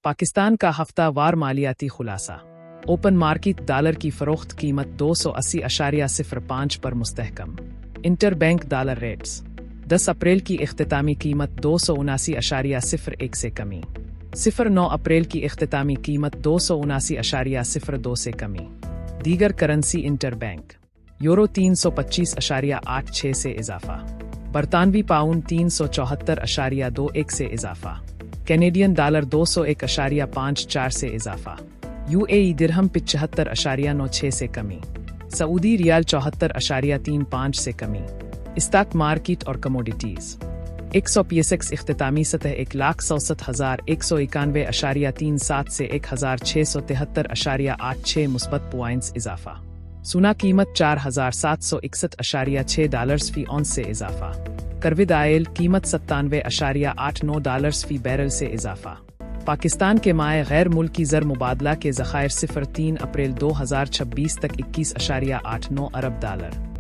پاکستان کا ہفتہ وار مالیاتی خلاصہ۔ اوپن مارکیٹ ڈالر کی فروخت قیمت 280.05 پر مستحکم۔ انٹر بینک ڈالر ریٹس 10 اپریل کی اختتامی قیمت 279.01 سے کمی، 9 اپریل کی اختتامی قیمت 279.02 سے کمی۔ دیگر کرنسی انٹر بینک یورو 325.86 سے اضافہ، برطانوی پاؤنڈ 374.21 سے اضافہ، کینیڈین ڈالر 201.54 سے اضافہ، UAE درہم 75.96 سے کمی، سعودی ریال 74.35 سے کمی۔ اسٹاک مارکیٹ اور کموڈیٹیز 100 اختتامی سطح 1,67,191.37 سے 1,673.86 مثبت پوائنٹس اضافہ۔ سونا قیمت $4,761.6 فی اونس سے اضافہ۔ کروڈ آئل قیمت $97.89 فی بیرل سے اضافہ۔ پاکستان کے مائع غیر ملکی زر مبادلہ کے ذخائر 3 اپریل 2026 تک $21.89 ارب۔